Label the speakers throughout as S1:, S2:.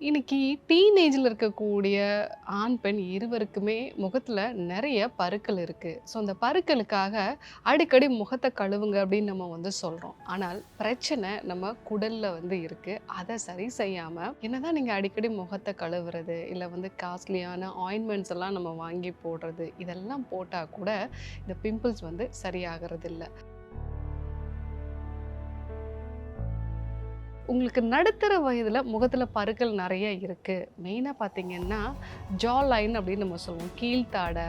S1: இன்னைக்கு டீனேஜில் இருக்கக்கூடிய ஆண், பெண் இருவருக்குமே முகத்துல நெறைய பருக்கள் இருக்கு. ஸோ, அந்த பருக்களுக்காக அடிக்கடி முகத்த கழுவுங்க அப்படின்னு நம்ம சொல்றோம். ஆனால் பிரச்சனை நம்ம குடல்ல இருக்கு. அத சரி செய்யாம என்னதான் நீங்க அடிக்கடி முகத்த கழுவுறது, இல்ல காஸ்ட்லியான ஆயின்மெண்ட்ஸ் எல்லாம் நம்ம வாங்கி போடுறது, இதெல்லாம் போட்டா கூட இந்த பிம்பிள்ஸ் சரியாகறதில்ல. உங்களுக்கு நடுத்தர வயதில முகத்தில பருக்கள் நெறைய இருக்கு. மெயினா பார்த்தீங்கன்னா, ஜா லைன் அப்படின்னு நம்ம சொல்லுவோம். கீழ்த்தாடை,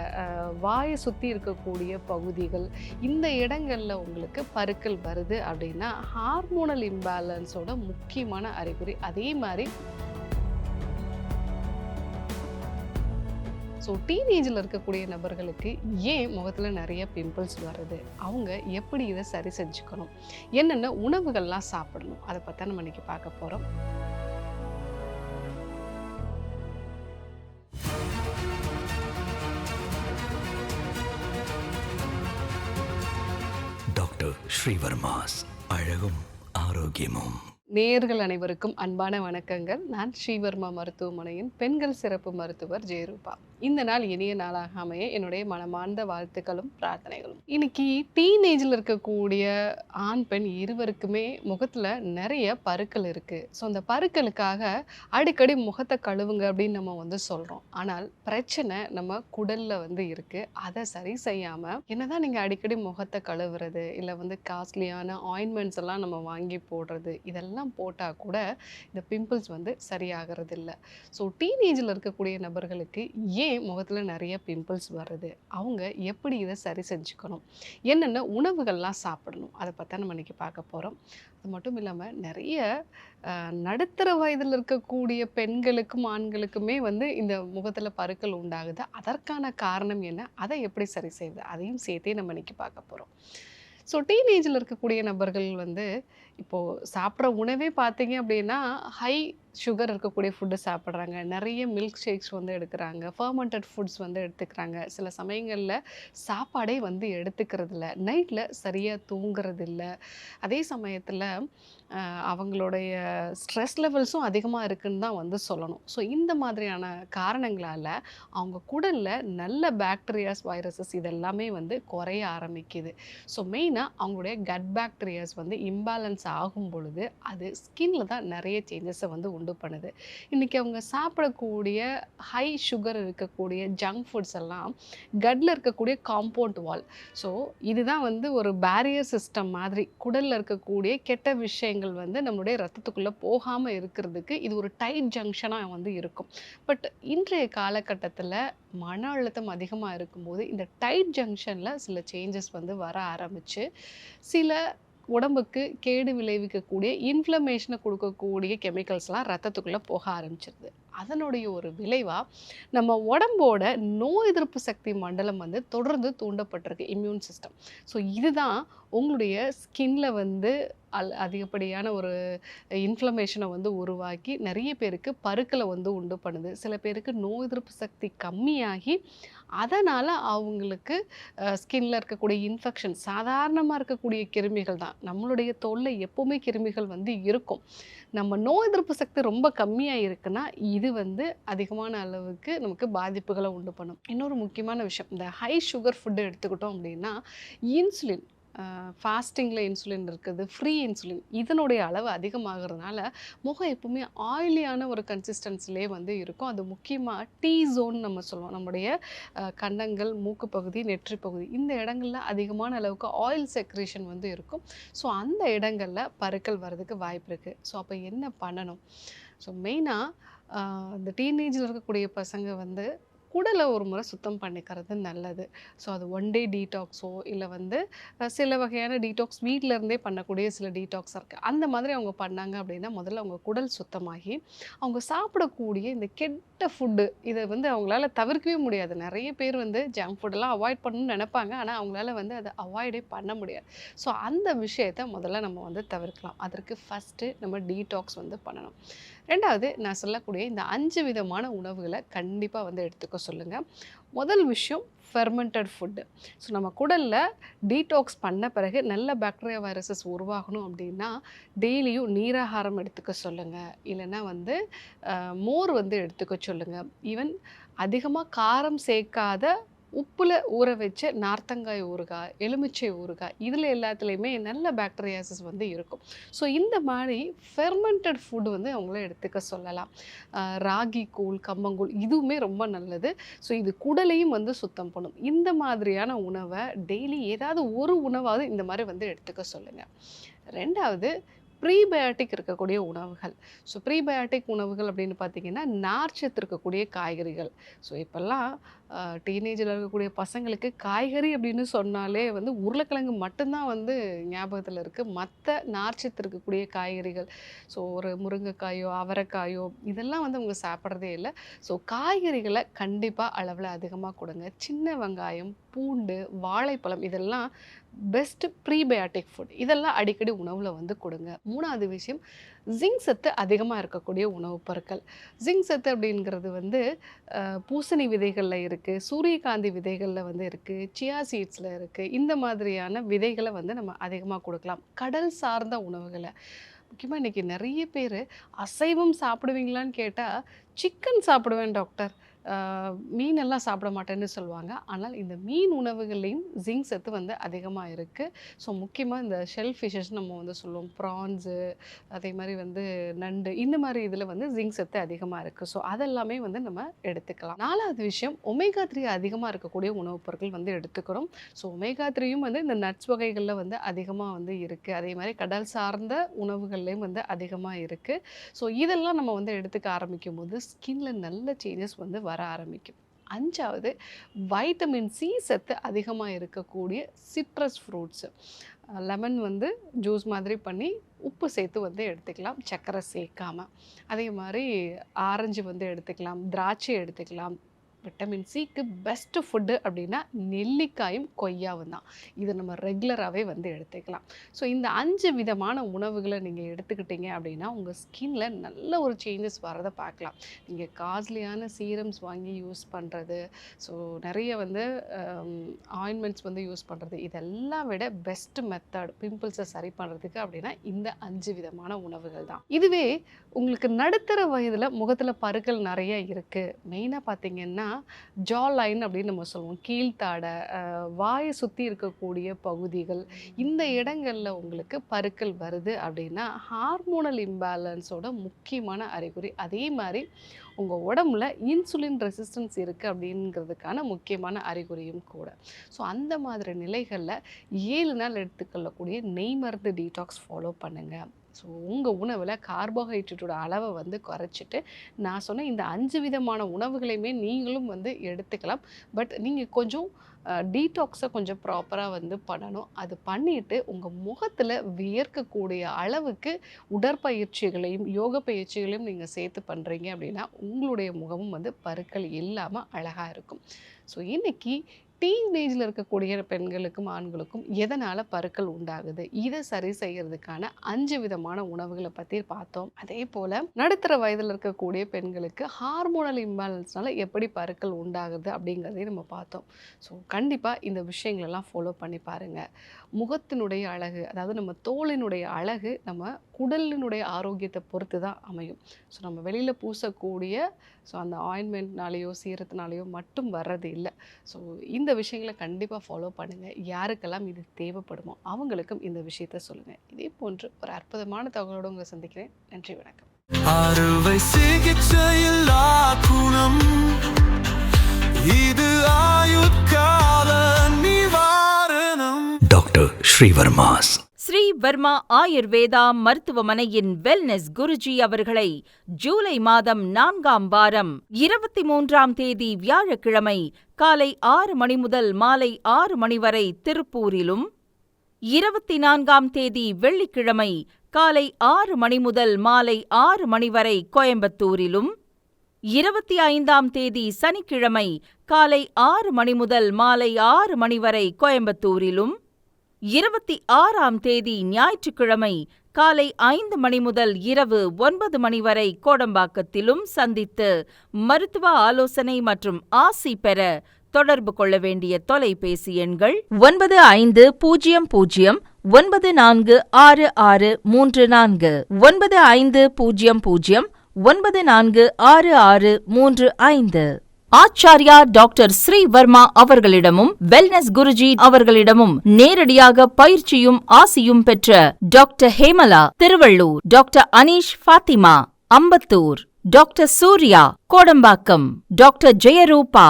S1: வாய சுத்தி இருக்கக்கூடிய பகுதிகள், இந்த இடங்கள்ல உங்களுக்கு பருக்கள் வருது அப்படின்னா, ஹார்மோனல் இம்பேலன்ஸோட முக்கியமான அறிகுறி. அதே மாரி ஸோ டீனேஜில் இருக்கக்கூடிய நபர்களுக்கு ஏன் முகத்தில் நிறைய பிம்பிள்ஸ் வருது, அவங்க எப்படி இதை சரி செஞ்சுக்கணும், என்னென்ன உணவுகள்லாம் சாப்பிடணும், அதை பற்றி நம்ம இன்னைக்கு பார்க்க போகிறோம்.
S2: டாக்டர் ஸ்ரீவர்மாஸ் அழகும் ஆரோக்கியமும்.
S1: நேயர்கள் அனைவருக்கும் அன்பான வணக்கங்கள். நான் ஸ்ரீவர்மா மருத்துவமனையின் பெண்கள் சிறப்பு மருத்துவர் ஜெயரூபா. இந்த நாள் இனிய நாளாக அமைய என்னுடைய மனமார்ந்த வாழ்த்துக்களும் பிரார்த்தனைகளும். இன்னைக்கு டீனேஜில் இருக்கக்கூடிய ஆண், பெண் இருவருக்குமே முகத்தில் நிறைய பருக்கள் இருக்கு. ஸோ, அந்த பருக்களுக்காக அடிக்கடி முகத்தை கழுவுங்க அப்படின்னு நம்ம சொல்றோம். ஆனால் பிரச்சனை நம்ம குடல்ல இருக்கு. அதை சரி செய்யாம என்னதான் நீங்க அடிக்கடி முகத்தை கழுவுறது, இல்லை காஸ்ட்லியான ஆயின்மெண்ட்ஸ் எல்லாம் நம்ம வாங்கி போடுறது, இதெல்லாம் போட்டால் கூட இந்த பிம்பிள்ஸ் சரியாகிறது இல்லை. ஸோ டீனேஜில் இருக்கக்கூடிய நபர்களுக்கு ஏன் முகத்தில் நிறைய பிம்பிள்ஸ் வருது, அவங்க எப்படி இதை சரி செஞ்சுக்கணும், என்னென்ன உணவுகள்லாம் சாப்பிடணும், அதை பற்றி நம்ம இன்றைக்கி பார்க்க போகிறோம். அது மட்டும் இல்லாமல் நிறைய நடுத்தர வயதில் இருக்கக்கூடிய பெண்களுக்கும் ஆண்களுக்குமே இந்த முகத்தில் பருக்கள் உண்டாகுது. அதற்கான காரணம் என்ன, அதை எப்படி சரி செய்வது, அதையும் சேர்த்தே நம்ம இன்றைக்கி பார்க்க போகிறோம். ஸோ டீனேஜில் இருக்கக்கூடிய நபர்கள் இப்போது சாப்பிட்ற உணவே பார்த்தீங்க அப்படின்னா, ஹை சுகர் இருக்கக்கூடிய ஃபுட்டு சாப்பிட்றாங்க. நிறைய மில்க் ஷேக்ஸ் எடுக்கிறாங்க. ஃபர்மெண்டட் ஃபுட்ஸ் எடுத்துக்கிறாங்க. சில சமயங்களில் சாப்பாடே எடுத்துக்கிறதில்ல. நைட்டில் சரியாக தூங்குறதில்ல. அதே சமயத்தில் அவங்களுடைய ஸ்ட்ரெஸ் லெவல்ஸும் அதிகமாக இருக்குன்னு தான் சொல்லணும். ஸோ இந்த மாதிரியான காரணங்களால் அவங்க குடலில் நல்ல பாக்டீரியாஸ், வைரஸஸ் இதெல்லாமே குறைய ஆரம்பிக்குது. ஸோ மெயினாக அவங்களுடைய கட் பாக்டீரியாஸ் இம்பேலன்ஸ் ஆகும் பொழுது அது ஸ்கின்ல தான் நிறைய சேஞ்சஸை உண்டு பண்ணுது. இன்றைக்கி அவங்க சாப்பிடக்கூடிய ஹை சுகர் இருக்கக்கூடிய ஜங்க் ஃபுட்ஸ் எல்லாம் கட்டில் இருக்கக்கூடிய காம்பவுண்ட் வால். ஸோ இதுதான் ஒரு பேரியர் சிஸ்டம் மாதிரி. குடலில் இருக்கக்கூடிய கெட்ட விஷயங்கள் நம்மளுடைய ரத்தத்துக்குள்ளே போகாமல் இருக்கிறதுக்கு இது ஒரு டைட் ஜங்ஷனாக இருக்கும். பட் இன்றைய காலகட்டத்தில் மன அழுத்தம் அதிகமாக இருக்கும்போது இந்த டைட் ஜங்ஷனில் சில சேஞ்சஸ் வர ஆரம்பித்து சில உடம்புக்கு கேடு விளைவிக்கக்கூடிய இன்ஃப்ளமேஷனை கொடுக்கக்கூடிய கெமிக்கல்ஸ்லாம் ரத்தத்துக்குள்ளே போக ஆரம்பிச்சிருது. அதனுடைய ஒரு விளைவாக நம்ம உடம்போட நோய் எதிர்ப்பு சக்தி மண்டலம் தொடர்ந்து தூண்டப்பட்டிருக்கு, இம்யூன் சிஸ்டம். ஸோ இதுதான் உங்களுடைய ஸ்கின்ல அதிகப்படியான ஒரு இன்ஃப்ளமேஷனை உருவாக்கி நிறைய பேருக்கு பருக்களை உண்டு பண்ணுது. சில பேருக்கு நோய் எதிர்ப்பு சக்தி கம்மியாகி அதனால் அவங்களுக்கு ஸ்கின்ல இருக்கக்கூடிய இன்ஃபெக்ஷன், சாதாரணமாக இருக்கக்கூடிய கிருமிகள் தான். நம்மளுடைய தோலில் எப்போவுமே கிருமிகள் இருக்கும். நம்ம நோய் எதிர்ப்பு சக்தி ரொம்ப கம்மியாக இருக்குன்னா இது அதிகமான அளவுக்கு நமக்கு பாதிப்புகளை உண்டு பண்ணும். இன்னொரு முக்கியமான விஷயம், இந்த ஹை சுகர் ஃபுட்டு எடுத்துக்கிட்டோம் அப்படின்னா இன்சுலின், ஃபாஸ்டிங்கில் இன்சுலின் இருக்குது, ஃப்ரீ இன்சுலின், இதனுடைய அளவு அதிகமாகிறதுனால முகம் எப்பவுமே ஆயிலியான ஒரு கன்சிஸ்டன்சிலே இருக்கும். அது முக்கியமாக டீ ஜோன் நம்ம சொல்லுவோம். நம்முடைய கன்னங்கள், மூக்கு பகுதி, நெற்றி பகுதி, இந்த இடங்களில் அதிகமான அளவுக்கு ஆயில் செக்ரேஷன் இருக்கும். ஸோ அந்த இடங்களில் பருக்கள் வர்றதுக்கு வாய்ப்பு இருக்குது. ஸோ அப்போ என்ன பண்ணணும்? ஸோ மெயினாக இந்த டீனேஜில் இருக்கக்கூடிய பசங்க குடலை ஒரு முறை சுத்தம் பண்ணிக்கிறது நல்லது. ஸோ அது ஒன் டே டீடாக்ஸோ இல்லை சில வகையான டீடாக்ஸ் வீட்டிலருந்தே பண்ணக்கூடிய சில டீடாக்ஸ் இருக்குது. அந்த மாதிரி அவங்க பண்ணாங்க அப்படின்னா முதல்ல அவங்க குடல் சுத்தமாகி அவங்க சாப்பிடக்கூடிய இந்த கெட்ட ஃபுட்டு இதை அவங்களால தவிர்க்கவே முடியாது. நிறைய பேர் ஜங்க் ஃபுட்டெல்லாம் அவாய்ட் பண்ணணும்னு நினைப்பாங்க. ஆனால் அவங்களால அதை அவாய்டே பண்ண முடியாது. ஸோ அந்த விஷயத்தை முதல்ல நம்ம தவிர்க்கலாம். அதற்கு ஃபஸ்ட்டு நம்ம டீடாக்ஸ் பண்ணணும். 2வது நான் சொல்லக்கூடிய இந்த 5 விதமான உணவுகளை கண்டிப்பாக வந்து எடுத்துக்க சொல்லுங்கள். முதல் விஷயம் ஃபெர்மெண்டட் ஃபுட்டு. ஸோ நம்ம குடலில் டீடாக்ஸ் பண்ண பிறகு நல்ல பாக்டீரியா வைரஸஸ் உருவாகணும் அப்படின்னா டெய்லியும் நீராகாரம் எடுத்துக்க சொல்லுங்கள். இல்லைன்னா வந்து மோர் வந்து எடுத்துக்க சொல்லுங்கள். ஈவன் அதிகமாக காரம் சேர்க்காத உப்பில் ஊற வச்ச நார்த்தங்காய் ஊறுகாய், எலுமிச்சை ஊறுகாய் இதில் எல்லாத்துலேயுமே நல்ல பாக்டீரியாசஸ் வந்து இருக்கும். ஸோ இந்த மாதிரி ஃபெர்மெண்டட் ஃபுட் வந்து அவங்கள எடுத்துக்க சொல்லலாம். ராகி கூழ், கம்பங்கூழ் இதுவுமே ரொம்ப நல்லது. ஸோ இது குடலையும் வந்து சுத்தம் பண்ணும். இந்த மாதிரியான உணவை டெய்லி ஏதாவது ஒரு உணவாவது இந்த மாதிரி வந்து எடுத்துக்க சொல்லுங்கள். 2வது ப்ரீபயாட்டிக் இருக்கக்கூடிய உணவுகள். ஸோ ப்ரீபயாட்டிக் உணவுகள் அப்படின்னு பார்த்தீங்கன்னா நார்ச்சத்து இருக்கக்கூடிய காய்கறிகள். ஸோ இப்போல்லாம் டீனேஜில் இருக்கக்கூடிய பசங்களுக்கு காய்கறி அப்படின்னு சொன்னாலே வந்து உருளைக்கிழங்கு மட்டும்தான் வந்து ஞாபகத்தில் இருக்குது. மற்ற நார்ச்சத்து இருக்கக்கூடிய காய்கறிகள், ஸோ ஒரு முருங்கைக்காயோ அவரைக்காயோ இதெல்லாம் வந்து அவங்க சாப்பிட்றதே இல்லை. ஸோ காய்கறிகளை கண்டிப்பாக அளவில் அதிகமாக கொடுங்க. சின்ன வெங்காயம், பூண்டு, வாழைப்பழம் இதெல்லாம் பெஸ்ட் ப்ரீபயாட்டிக் ஃபுட். இதெல்லாம் அடிக்கடி உணவில் வந்து கொடுங்க. 3வது விஷயம் ஜிங்க் சத்து அதிகமாக இருக்கக்கூடிய உணவுப் பொருட்கள். ஜிங்க் சத்து அப்படிங்கிறது வந்து பூசணி விதைகளில் இருக்குது, சூரியகாந்தி விதைகளில் வந்து இருக்குது, சியா சீட்ஸில் இருக்குது. இந்த மாதிரியான விதைகளை வந்து நம்ம அதிகமாக கொடுக்கலாம். கடல் சார்ந்த உணவுகளை முக்கியமாக இன்றைக்கி நிறைய பேர் அசைவம் சாப்பிடுவீங்களான்னு கேட்டால் சிக்கன் சாப்பிடுவேன் டாக்டர், மீனெல்லாம் சாப்பிட மாட்டேன்னு சொல்லுவாங்க. ஆனால் இந்த மீன் உணவுகள்லேயும் ஜிங்க் சத்து வந்து அதிகமாக இருக்குது. ஸோ முக்கியமாக இந்த ஷெல் ஃபிஷஸ் நம்ம வந்து சொல்லுவோம், ப்ரான்ஸு, அதே மாதிரி வந்து நண்டு, இந்த மாதிரி இதில் வந்து ஜிங்க் சத்து அதிகமாக இருக்குது. ஸோ அதெல்லாமே வந்து நம்ம எடுத்துக்கலாம். 4வது விஷயம் ஒமேகா 3 அதிகமாக இருக்கக்கூடிய உணவுப் பொருட்கள் வந்து எடுத்துக்கிறோம். ஸோ ஒமேகா 3யும் வந்து இந்த நட்ஸ் வகைகளில் வந்து அதிகமாக வந்து இருக்குது. அதே மாதிரி கடல் சார்ந்த உணவுகள்லேயும் வந்து அதிகமாக இருக்குது. ஸோ இதெல்லாம் நம்ம வந்து எடுத்துக்க ஆரம்பிக்கும் போது ஸ்கின்ல நல்ல சேஞ்சஸ் வந்து வர ஆரம்பிக்கும். 5வது வைட்டமின் சி சத்து அதிகமாக இருக்கக்கூடிய சிட்ரஸ் ஃப்ரூட்ஸு. லெமன் வந்து ஜூஸ் மாதிரி பண்ணி உப்பு சேர்த்து வந்து எடுத்துக்கலாம், சர்க்கரை சேர்க்காமல். அதே மாதிரி ஆரஞ்சு வந்து எடுத்துக்கலாம், திராட்சை எடுத்துக்கலாம். விட்டமின் சிக்கு பெஸ்ட்டு ஃபுட்டு அப்படின்னா நெல்லிக்காயும் கொய்யாவும் தான். இதை நம்ம ரெகுலராகவே வந்து எடுத்துக்கலாம். ஸோ இந்த 5 விதமான உணவுகளை நீங்கள் எடுத்துக்கிட்டீங்க அப்படின்னா உங்கள் ஸ்கின்ல நல்ல ஒரு சேஞ்சஸ் வரதை பார்க்கலாம். நீங்கள் காஸ்ட்லியான சீரம்ஸ் வாங்கி யூஸ் பண்ணுறது, ஸோ நிறைய வந்து ஆயின்மெண்ட்ஸ் வந்து யூஸ் பண்ணுறது, இதெல்லாம் விட பெஸ்ட் மெத்தட் பிம்பிள்ஸை சரி பண்ணுறதுக்கு அப்படின்னா இந்த 5 விதமான உணவுகள் தான். இதுவே உங்களுக்கு நடுத்தர வயதில் முகத்தில் பருக்கள் நிறைய இருக்குது, மெயினாக பார்த்தீங்கன்னா ஜா லைன் அப்படின்னு நம்ம சொல்லுவோம், கீழ்த்தாடை, வாயை சுற்றி இருக்கக்கூடிய பகுதிகள், இந்த இடங்களில் உங்களுக்கு பருக்கள் வருது அப்படின்னா ஹார்மோனல் இம்பேலன்ஸோட முக்கியமான அறிகுறி. அதே மாதிரி உங்கள் உடம்புல இன்சுலின் ரெசிஸ்டன்ஸ் இருக்குது அப்படிங்கிறதுக்கான முக்கியமான அறிகுறியும் கூட. ஸோ அந்த மாதிரி நிலைகளில் 7 நாள் எடுத்துக்கொள்ளக்கூடிய நெய் மருந்து டீடாக்ஸ் ஃபாலோ பண்ணுங்கள். ஸோ உங்கள் உணவில் கார்போஹைட்ரேட்டோட அளவை வந்து குறைச்சிட்டு நான் சொன்ன இந்த 5 விதமான உணவுகளையுமே நீங்களும் வந்து எடுத்துக்கலாம். பட் நீங்கள் கொஞ்சம் டீடாக்ஸை கொஞ்சம் ப்ராப்பராக வந்து பண்ணணும். அது பண்ணிவிட்டு உங்கள் முகத்தில் வியர்க்கக்கூடிய அளவுக்கு உடற்பயிற்சிகளையும் யோக பயிற்சிகளையும் நீங்கள் சேர்த்து பண்ணுறீங்க அப்படின்னா உங்களுடைய முகமும் வந்து பருக்கள் இல்லாமல் அழகாக இருக்கும். ஸோ இன்றைக்கி டீனேஜில் இருக்கக்கூடிய பெண்களுக்கும் ஆண்களுக்கும் எதனால் பருக்கள் உண்டாகுது, இதை சரி செய்கிறதுக்கான 5 விதமான உணவுகளை பற்றி பார்த்தோம். அதே போல் நடுத்தர வயதில் இருக்கக்கூடிய பெண்களுக்கு ஹார்மோனல் இம்பேலன்ஸ்னால எப்படி பருக்கள் உண்டாகுது அப்படிங்கிறதையும் நம்ம பார்த்தோம். ஸோ கண்டிப்பாக இந்த விஷயங்களெல்லாம் ஃபாலோ பண்ணி பாருங்கள். முகத்தினுடைய அழகு, அதாவது நம்ம தோலினுடைய அழகு நம்ம குடலினுடைய ஆரோக்கியத்தை பொறுத்து தான் அமையும். ஸோ நம்ம வெளியில் பூசக்கூடிய அந்த ஆயின்மெண்ட்னாலேயோ சீரத்தினாலேயோ மட்டும் வர்றது இல்லை. ஸோ இந்த விஷயங்களை கண்டிப்பாக ஃபாலோ பண்ணுங்கள். யாருக்கெல்லாம் இது தேவைப்படுமோ அவங்களுக்கும் இந்த விஷயத்த சொல்லுங்கள். இதே போன்று ஒரு அற்புதமான தகவலோடு உங்களை சந்திக்கிறேன். நன்றி, வணக்கம்.
S3: அறுவை சிகிச்சையில் குணம் இது ஆயுட்கால நிவாரணம்.
S2: டாக்டர் ஸ்ரீவர்மாஸ்
S4: ஸ்ரீ வர்மா ஆயுர்வேதா மருத்துவமனையின் வெல்னஸ் குருஜி அவர்களை ஜூலை மாதம் 4ஆம் வாரம் 23ஆம் தேதி வியாழக்கிழமை காலை 6 மணி முதல் மாலை 6 மணி வரை திருப்பூரிலும், 24ஆம் தேதி வெள்ளிக்கிழமை காலை 6 மணி முதல் மாலை 6 மணி வரை கோயம்புத்தூரிலும், 25ஆம் தேதி சனிக்கிழமை காலை 6 மணி முதல் மாலை 6 மணி வரை கோயம்புத்தூரிலும், 26ஆம் தேதி ஞாயிற்றுக்கிழமை காலை 5 மணி முதல் இரவு 9 மணி வரை கோடம்பாக்கத்திலும் சந்தித்து மருத்துவ ஆலோசனை மற்றும் ஆசி பெற தொடர்பு கொள்ள வேண்டிய தொலைபேசி எண்கள் 9500946634 9500946635. ஆச்சார்யா டாக்டர் ஸ்ரீவர்மா அவர்களிடமும் வெல்னஸ் குருஜி அவர்களிடமும் நேரடியாக பயிற்சியும் ஆசியும் பெற்ற doctor Hemala Tiruvallur, doctor Aneesh Fathima Ambattur, doctor Surya Kodambakkam, doctor Jayaroopa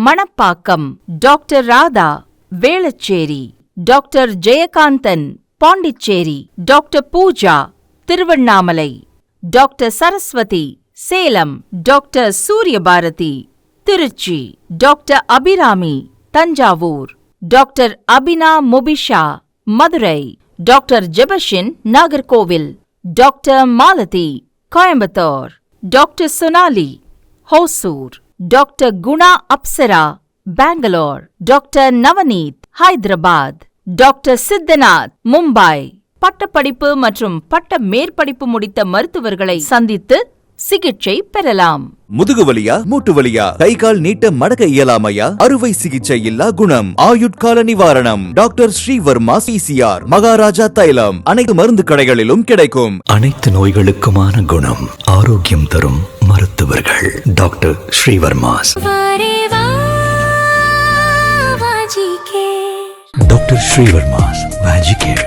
S4: Manappakkam, doctor Radha Velachery, doctor Jayakanthan Pondicherry, doctor Pooja Tiruvannamalai, doctor Saraswathi Salem, doctor Suryabharathi Trichy, doctor Abirami Thanjavur, doctor Abina Mubisha Madurai, doctor Jebashin Nagercoil, doctor Malathi Coimbatore, doctor Sonali Hosur, doctor Guna Apsara Bangalore, doctor Navneeth Hyderabad, doctor Siddhanath Mumbai. பட்டப்படிப்பு மற்றும் பட்ட மேற்படிப்பு முடித்த மருத்துவர்களை சந்தித்து சிகிச்சை பெறலாம்.
S5: முதுகு வலியா, மூட்டு வலியா, கை கால் நீட்ட மடக்க இயலாமையா, அறுவை சிகிச்சை இல்லா குணம், ஆயுட்கால நிவாரணம். டாக்டர் ஸ்ரீவர்மா PCR, மகாராஜா தைலம் அனைத்து மருந்து கடைகளிலும் கிடைக்கும்.
S2: அனைத்து நோய்களுக்குமான குணம், ஆரோக்கியம் தரும் மருத்துவர்கள் doctor Srivarma's. Doctor Srivarma's magic care.